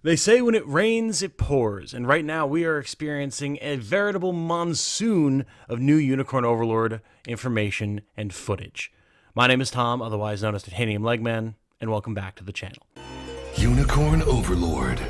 They say when it rains, it pours, and right now we are experiencing a veritable monsoon of new Unicorn Overlord information and footage. My name is Tom, otherwise known as Titanium Legman, and welcome back to the channel. Unicorn Overlord.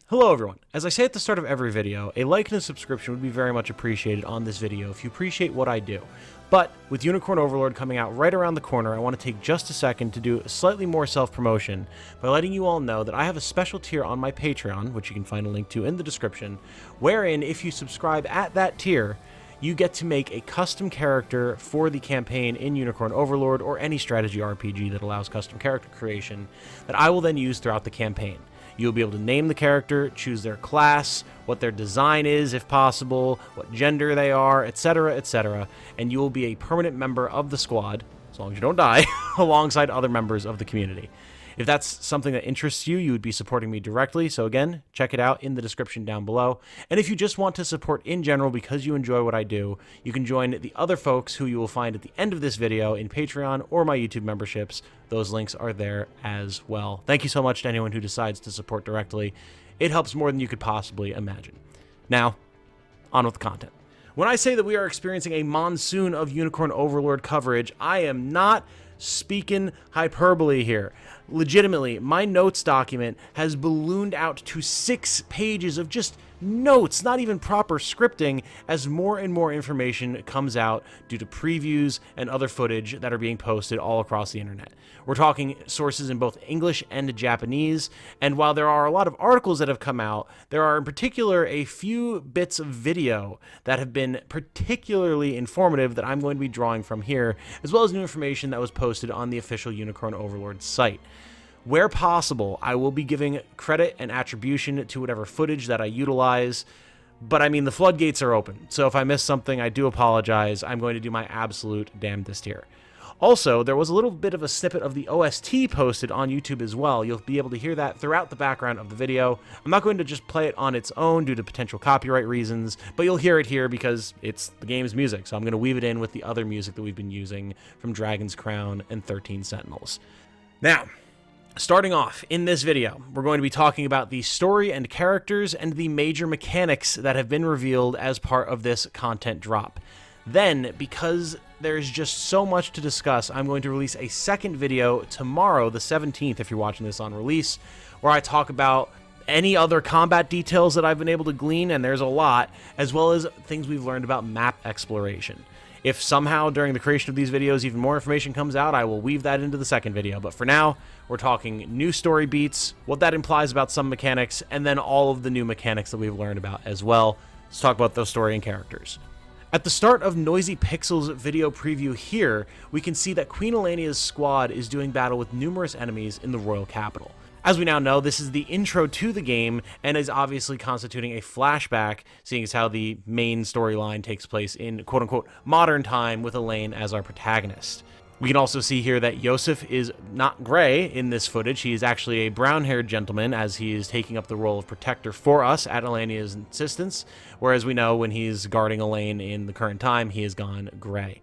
Hello everyone. As I say at the start of every video, a like and a subscription would be very much appreciated on this video if you appreciate what I do. But with Unicorn Overlord coming out right around the corner, I want to take just a second to do slightly more self-promotion by letting you all know that I have a special tier on my Patreon, which you can find a link to in the description, wherein if you subscribe at that tier, you get to make a custom character for the campaign in Unicorn Overlord or any strategy RPG that allows custom character creation that I will then use throughout the campaign. You'll be able to name the character, choose their class, what their design is if possible, what gender they are, etc., and you will be a permanent member of the squad, as long as you don't die, alongside other members of the community. If that's something that interests you, you would be supporting me directly, so again, check it out in the description down below. And if you just want to support in general because you enjoy what I do, you can join the other folks who you will find at the end of this video in Patreon or my YouTube memberships. Those links are there as well. Thank you so much to anyone who decides to support directly. It helps more than you could possibly imagine. Now, on with the content. When I say that we are experiencing a monsoon of Unicorn Overlord coverage, I am not speaking hyperbole here. Legitimately, my notes document has ballooned out to 6 pages of just notes, not even proper scripting, as more and more information comes out due to previews and other footage that are being posted all across the internet. We're talking sources in both English and Japanese, and while there are a lot of articles that have come out, there are in particular a few bits of video that have been particularly informative that I'm going to be drawing from here, as well as new information that was posted on the official Unicorn Overlord site. Where possible, I will be giving credit and attribution to whatever footage that I utilize, but I mean, the floodgates are open, so if I miss something, I do apologize. I'm going to do my absolute damnedest here. Also, there was a little bit of a snippet of the OST posted on YouTube as well. You'll be able to hear that throughout the background of the video. I'm not going to just play it on its own due to potential copyright reasons, but you'll hear it here because it's the game's music, so I'm going to weave it in with the other music that we've been using from Dragon's Crown and 13 Sentinels. Now, starting off in this video, we're going to be talking about the story and characters and the major mechanics that have been revealed as part of this content drop. Then, because there's just so much to discuss, I'm going to release a second video tomorrow, the 17th, if you're watching this on release, where I talk about any other combat details that I've been able to glean, and there's a lot, as well as things we've learned about map exploration. If somehow during the creation of these videos even more information comes out, I will weave that into the second video. But for now, we're talking new story beats, what that implies about some mechanics, and then all of the new mechanics that we've learned about as well. Let's talk about those story and characters. At the start of Noisy Pixel's video preview here, we can see that Queen Elenia's squad is doing battle with numerous enemies in the royal capital. As we now know, this is the intro to the game and is obviously constituting a flashback, seeing as how the main storyline takes place in quote-unquote modern time with Elaine as our protagonist. We can also see here that Yosef is not gray in this footage. He is actually a brown-haired gentleman as he is taking up the role of protector for us at Elenia's insistence, whereas we know when he's guarding Elaine in the current time, he has gone gray.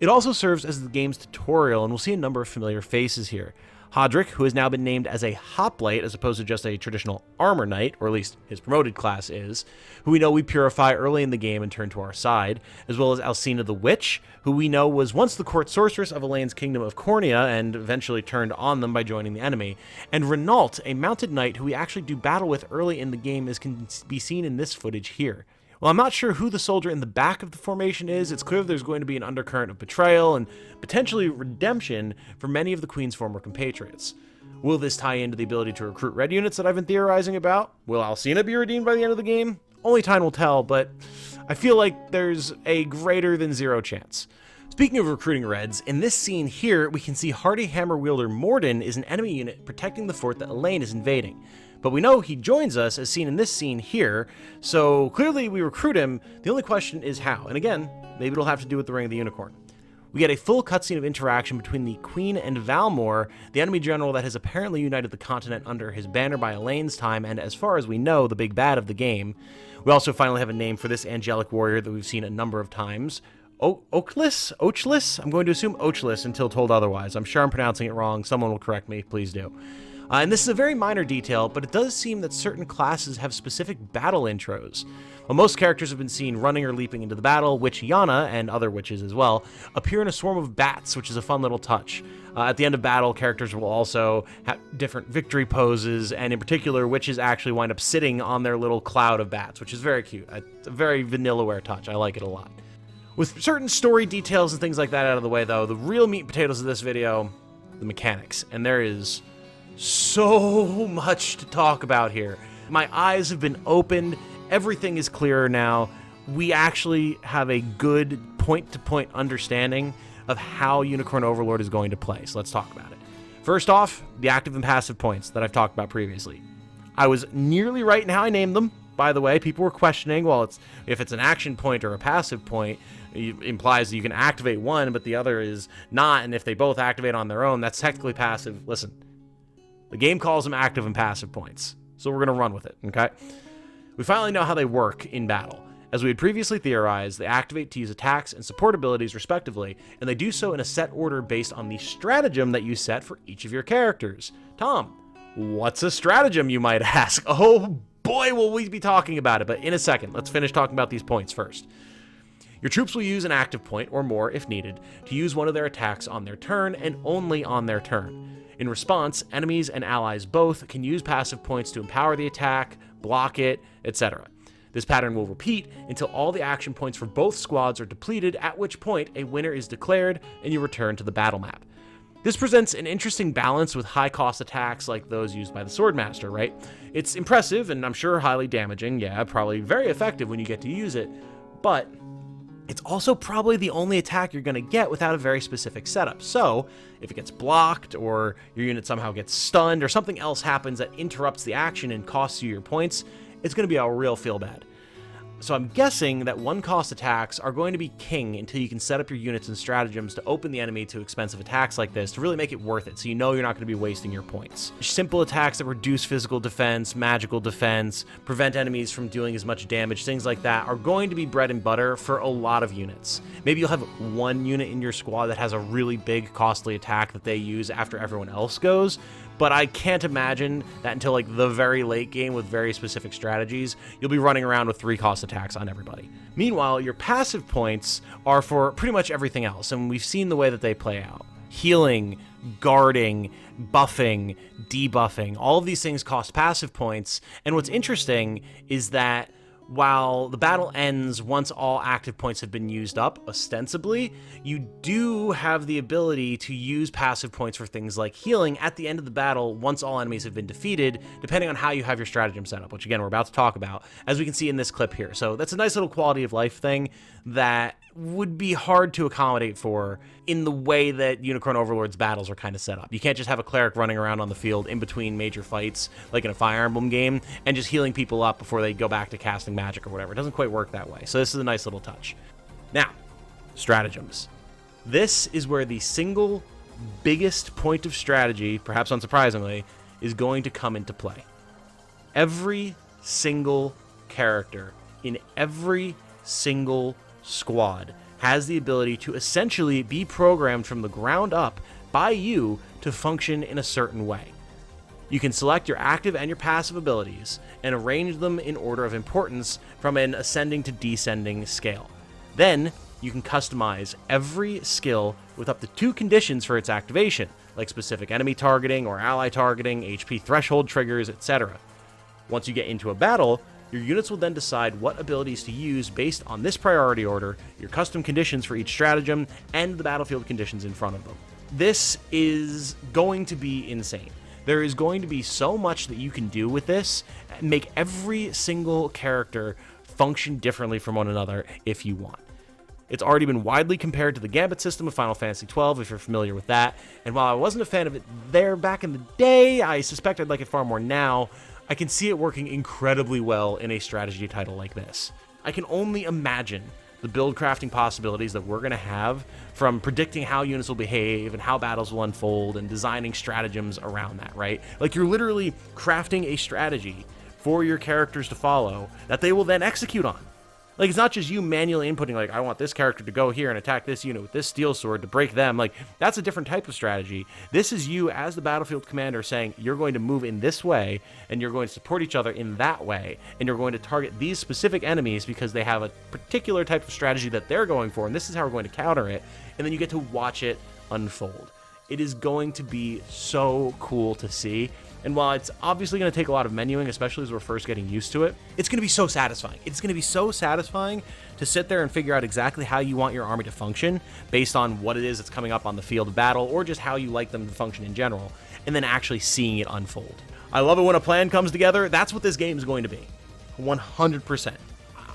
It also serves as the game's tutorial, and we'll see a number of familiar faces here. Hodrick, who has now been named as a hoplite as opposed to just a traditional armor knight, or at least his promoted class is, who we know we purify early in the game and turn to our side, as well as Alcina the Witch, who we know was once the court sorceress of Elaine's kingdom of Cornea and eventually turned on them by joining the enemy, and Renault, a mounted knight who we actually do battle with early in the game, as can be seen in this footage here. Well, I'm not sure who the soldier in the back of the formation is. It's clear there's going to be an undercurrent of betrayal and potentially redemption for many of the Queen's former compatriots. Will this tie into the ability to recruit red units that I've been theorizing about? Will Alcina be redeemed by the end of the game? Only time will tell, but I feel like there's a greater than 0 chance. Speaking of recruiting reds, in this scene here, we can see hardy hammer wielder Morden is an enemy unit protecting the fort that Elaine is invading. But we know he joins us as seen in this scene here, so clearly we recruit him. The only question is how, and again, maybe it'll have to do with the Ring of the Unicorn. We get a full cutscene of interaction between the Queen and Valmor, the enemy general that has apparently united the continent under his banner by Elaine's time, and as far as we know, the big bad of the game. We also finally have a name for this angelic warrior that we've seen a number of times. Ochlis? I'm going to assume Ochlis until told otherwise. I'm sure I'm pronouncing it wrong. Someone will correct me. Please do. And this is a very minor detail, but it does seem that certain classes have specific battle intros. While most characters have been seen running or leaping into the battle, Witch Yana, and other witches as well, appear in a swarm of bats, which is a fun little touch. At the end of battle, characters will also have different victory poses, and in particular, witches actually wind up sitting on their little cloud of bats, which is very cute. It's a very vanillaware touch. I like it a lot. With certain story details and things like that out of the way, though, the real meat and potatoes of this video, the mechanics. And there is so much to talk about here. My eyes have been opened. Everything is clearer now. We actually have a good point-to-point understanding of how Unicorn Overlord is going to play. So let's talk about it. First off, the active and passive points that I've talked about previously. I was nearly right in how I named them. By the way, people were questioning, well, if it's an action point or a passive point, it implies that you can activate one, but the other is not, and if they both activate on their own, that's technically passive. Listen, the game calls them active and passive points, so we're going to run with it, okay? We finally know how they work in battle. As we had previously theorized, they activate to use attacks and support abilities respectively, and they do so in a set order based on the stratagem that you set for each of your characters. Tom, what's a stratagem, you might ask? Oh boy, will we be talking about it, but in a second, let's finish talking about these points first. Your troops will use an active point, or more if needed, to use one of their attacks on their turn, and only on their turn. In response, enemies and allies both can use passive points to empower the attack, block it, etc. This pattern will repeat until all the action points for both squads are depleted, at which point a winner is declared and you return to the battle map. This presents an interesting balance with high-cost attacks like those used by the Swordmaster, right? It's impressive and I'm sure highly damaging, yeah, probably very effective when you get to use it, but it's also probably the only attack you're going to get without a very specific setup. So, if it gets blocked, or your unit somehow gets stunned, or something else happens that interrupts the action and costs you your points, it's going to be a real feel bad. So I'm guessing that one-cost attacks are going to be king until you can set up your units and stratagems to open the enemy to expensive attacks like this to really make it worth it, so you know you're not going to be wasting your points. Simple attacks that reduce physical defense, magical defense, prevent enemies from doing as much damage, things like that are going to be bread and butter for a lot of units. Maybe you'll have one unit in your squad that has a really big, costly attack that they use after everyone else goes, but I can't imagine that until like the very late game with very specific strategies, you'll be running around with 3-cost attacks on everybody. Meanwhile, your passive points are for pretty much everything else, and we've seen the way that they play out. Healing, guarding, buffing, debuffing, all of these things cost passive points, and what's interesting is that while the battle ends once all active points have been used up, ostensibly, you do have the ability to use passive points for things like healing at the end of the battle once all enemies have been defeated, depending on how you have your stratagem set up, which again, we're about to talk about, as we can see in this clip here. So that's a nice little quality of life thing that would be hard to accommodate for in the way that Unicorn Overlord's battles are kind of set up. You can't just have a cleric running around on the field in between major fights, like in a Fire Emblem game, and just healing people up before they go back to casting magic or whatever. It doesn't quite work that way. So this is a nice little touch. Now, stratagems. This is where the single biggest point of strategy, perhaps unsurprisingly, is going to come into play. Every single character in every single squad has the ability to essentially be programmed from the ground up by you to function in a certain way. You can select your active and your passive abilities and arrange them in order of importance from an ascending to descending scale. Then, you can customize every skill with up to 2 conditions for its activation, like specific enemy targeting or ally targeting, HP threshold triggers, etc. Once you get into a battle, your units will then decide what abilities to use based on this priority order, your custom conditions for each stratagem, and the battlefield conditions in front of them. This is going to be insane. There is going to be so much that you can do with this, and make every single character function differently from one another if you want. It's already been widely compared to the Gambit system of Final Fantasy XII, if you're familiar with that, and while I wasn't a fan of it there back in the day, I suspect I'd like it far more now. I can see it working incredibly well in a strategy title like this. I can only imagine the build crafting possibilities that we're going to have from predicting how units will behave and how battles will unfold and designing stratagems around that, right? Like you're literally crafting a strategy for your characters to follow that they will then execute on. Like, it's not just you manually inputting, like, I want this character to go here and attack this unit with this steel sword to break them. Like, that's a different type of strategy. This is you as the battlefield commander saying, you're going to move in this way, and you're going to support each other in that way, and you're going to target these specific enemies because they have a particular type of strategy that they're going for, and this is how we're going to counter it, and then you get to watch it unfold. It is going to be so cool to see. And while it's obviously going to take a lot of menuing, especially as we're first getting used to it, it's going to be so satisfying. It's going to be so satisfying to sit there and figure out exactly how you want your army to function based on what it is that's coming up on the field of battle, or just how you like them to function in general, and then actually seeing it unfold. I love it when a plan comes together. That's what this game is going to be. 100%.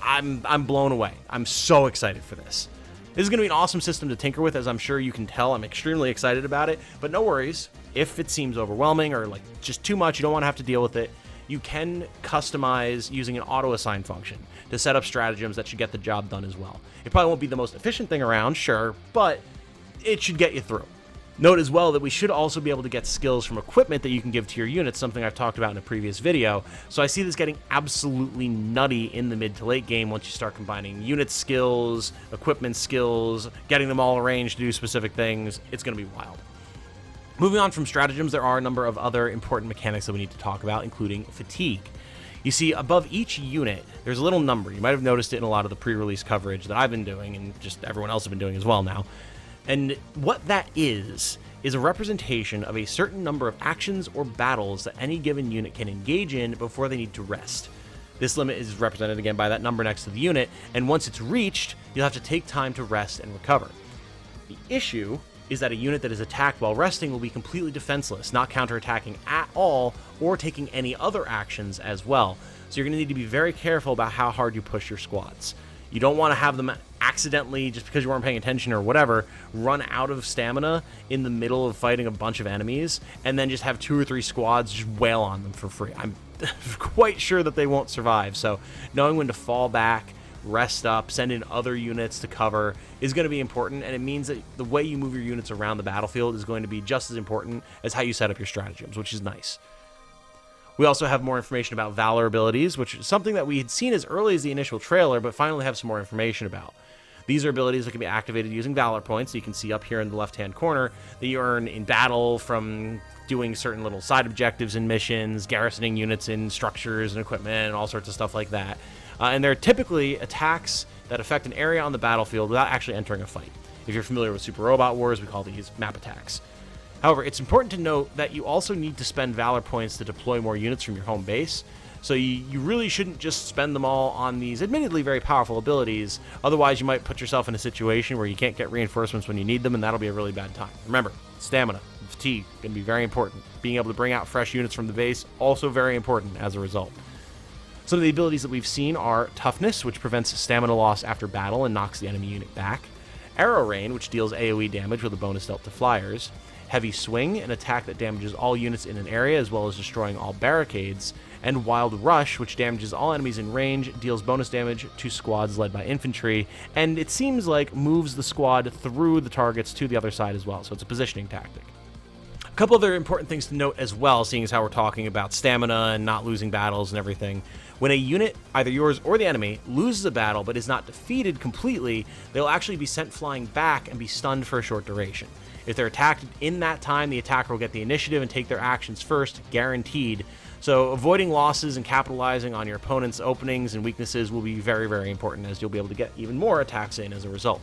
I'm blown away. I'm so excited for this. This is going to be an awesome system to tinker with, as I'm sure you can tell. I'm extremely excited about it, but no worries. If it seems overwhelming or like just too much, you don't want to have to deal with it, you can customize using an auto-assign function to set up stratagems that should get the job done as well. It probably won't be the most efficient thing around, sure, but it should get you through. Note as well that we should also be able to get skills from equipment that you can give to your units, something I've talked about in a previous video. So I see this getting absolutely nutty in the mid to late game once you start combining unit skills, equipment skills, getting them all arranged to do specific things. It's going to be wild. Moving on from stratagems, there are a number of other important mechanics that we need to talk about, including fatigue. You see, above each unit, there's a little number. You might have noticed it in a lot of the pre-release coverage that I've been doing, and just everyone else has been doing as well now. And what that is a representation of a certain number of actions or battles that any given unit can engage in before they need to rest. This limit is represented again by that number next to the unit, and once it's reached, you'll have to take time to rest and recover. The issue is that a unit that is attacked while resting will be completely defenseless, not counterattacking at all, or taking any other actions as well. So you're going to need to be very careful about how hard you push your squads. You don't want to have them accidentally, just because you weren't paying attention or whatever, run out of stamina in the middle of fighting a bunch of enemies, and then just have 2 or 3 squads just wail on them for free. I'm quite sure that they won't survive, so knowing when to fall back, rest up, send in other units to cover is going to be important, and it means that the way you move your units around the battlefield is going to be just as important as how you set up your stratagems, which is nice. We also have more information about Valor abilities, which is something that we had seen as early as the initial trailer, but finally have some more information about. These are abilities that can be activated using Valor points, that you can see up here in the left-hand corner, that you earn in battle from doing certain little side objectives and missions, garrisoning units in structures and equipment, and all sorts of stuff like that. And they're typically attacks that affect an area on the battlefield without actually entering a fight. If you're familiar with Super Robot Wars, we call these map attacks. However, it's important to note that you also need to spend Valor points to deploy more units from your home base, so you really shouldn't just spend them all on these admittedly very powerful abilities, otherwise you might put yourself in a situation where you can't get reinforcements when you need them, and that'll be a really bad time. Remember, stamina, fatigue, going to be very important. Being able to bring out fresh units from the base, also very important as a result. Some of the abilities that we've seen are Toughness, which prevents stamina loss after battle and knocks the enemy unit back, Arrow Rain, which deals AoE damage with a bonus dealt to flyers, Heavy Swing, an attack that damages all units in an area as well as destroying all barricades, and Wild Rush, which damages all enemies in range, deals bonus damage to squads led by infantry, and it seems like moves the squad through the targets to the other side as well, so it's a positioning tactic. A couple other important things to note as well, seeing as how we're talking about stamina and not losing battles and everything. When a unit, either yours or the enemy, loses a battle but is not defeated completely, they'll actually be sent flying back and be stunned for a short duration. If they're attacked in that time, the attacker will get the initiative and take their actions first, guaranteed. So avoiding losses and capitalizing on your opponent's openings and weaknesses will be very, very important, as you'll be able to get even more attacks in as a result.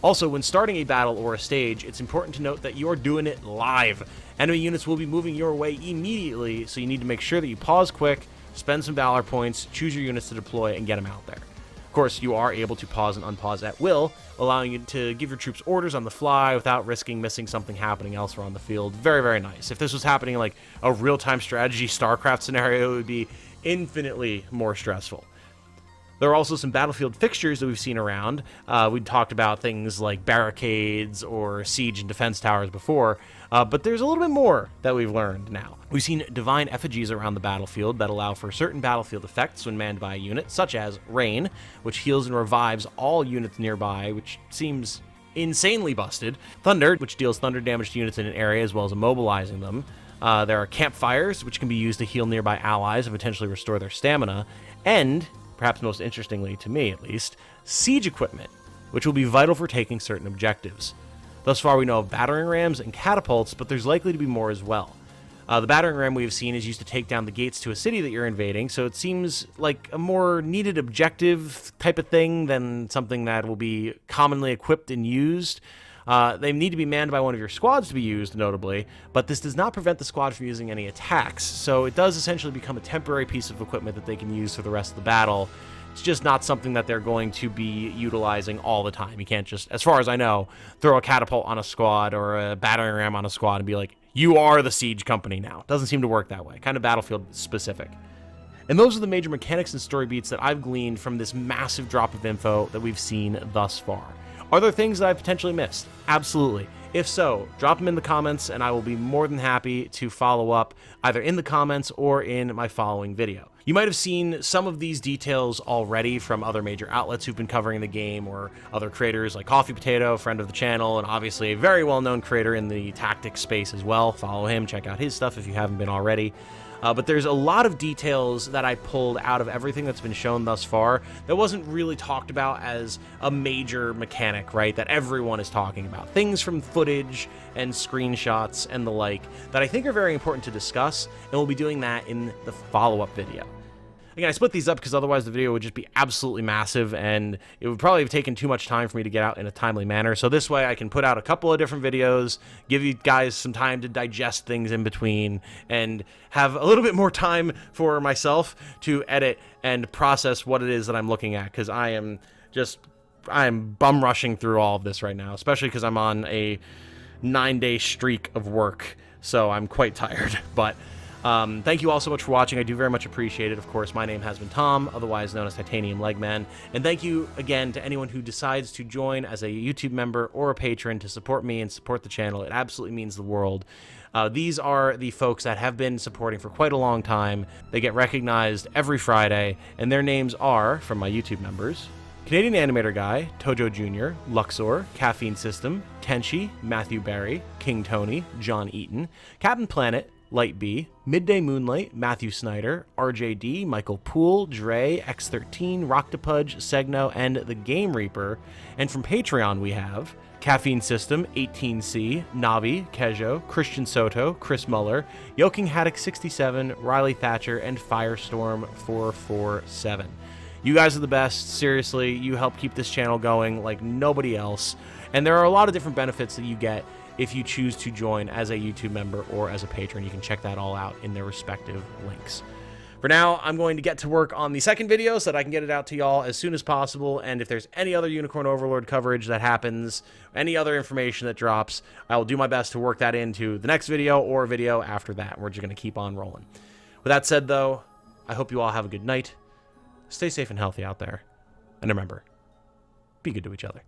Also, when starting a battle or a stage, it's important to note that you're doing it live. Enemy units will be moving your way immediately, so you need to make sure that you pause quick, spend some Valor points, choose your units to deploy, and get them out there. Of course, you are able to pause and unpause at will, allowing you to give your troops orders on the fly without risking missing something happening elsewhere on the field. Very, very nice. If this was happening in like a real-time strategy StarCraft scenario, it would be infinitely more stressful. There are also some battlefield fixtures that we've seen around. We talked about things like barricades or siege and defense towers before, but there's a little bit more that we've learned now. We've seen divine effigies around the battlefield that allow for certain battlefield effects when manned by a unit, such as Rain, which heals and revives all units nearby, which seems insanely busted. Thunder, which deals thunder damage to units in an area as well as immobilizing them. There are Campfires, which can be used to heal nearby allies and potentially restore their stamina. And perhaps most interestingly to me at least, siege equipment, which will be vital for taking certain objectives. Thus far we know of battering rams and catapults, but there's likely to be more as well. The battering ram we have seen is used to take down the gates to a city that you're invading, so it seems like a more needed objective type of thing than something that will be commonly equipped and used. They need to be manned by one of your squads to be used, notably, but this does not prevent the squad from using any attacks, so it does essentially become a temporary piece of equipment that they can use for the rest of the battle. It's just not something that they're going to be utilizing all the time. You can't just, as far as I know, throw a catapult on a squad or a battering ram on a squad and be like, you are the siege company now. Doesn't seem to work that way. Kind of battlefield specific. And those are the major mechanics and story beats that I've gleaned from this massive drop of info that we've seen thus far. Are there things that I've potentially missed? Absolutely. If so, drop them in the comments and I will be more than happy to follow up either in the comments or in my following video. You might have seen some of these details already from other major outlets who've been covering the game, or other creators like Coffee Potato, friend of the channel, and obviously a very well-known creator in the tactics space as well. Follow him, check out his stuff if you haven't been already. But there's a lot of details that I pulled out of everything that's been shown thus far that wasn't really talked about as a major mechanic, right? That everyone is talking about. Things from footage and screenshots and the like that I think are very important to discuss, and we'll be doing that in the follow-up video. Again, I split these up because otherwise the video would just be absolutely massive, and it would probably have taken too much time for me to get out in a timely manner. So this way I can put out a couple of different videos, give you guys some time to digest things in between, and have a little bit more time for myself to edit and process what it is that I'm looking at, because I am bum rushing through all of this right now, especially because I'm on a 9-day streak of work, so I'm quite tired. But thank you all so much for watching. I do very much appreciate it. Of course, my name has been Tom, otherwise known as Titanium Legman. And thank you again to anyone who decides to join as a YouTube member or a patron to support me and support the channel. It absolutely means the world. These are the folks that have been supporting for quite a long time. They get recognized every Friday, and their names are, from my YouTube members, Canadian Animator Guy, Tojo Jr., Luxor, Caffeine System, Tenchi, Matthew Barry, King Tony, John Eaton, Captain Planet, Light B, Midday Moonlight, Matthew Snyder, RJD, Michael Poole, Dre, X13, Rocktopudge, Segno, and The Game Reaper. And from Patreon we have Caffeine System, 18C, Navi, Kejo, Christian Soto, Chris Muller, Yoking Haddock 67, Riley Thatcher, and Firestorm 447. You guys are the best. Seriously, you help keep this channel going like nobody else. And there are a lot of different benefits that you get if you choose to join as a YouTube member or as a patron. You can check that all out in their respective links. For now, I'm going to get to work on the second video so that I can get it out to y'all as soon as possible. And if there's any other Unicorn Overlord coverage that happens, any other information that drops, I will do my best to work that into the next video or video after that. We're just going to keep on rolling. With that said, though, I hope you all have a good night. Stay safe and healthy out there. And remember, be good to each other.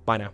Bye now.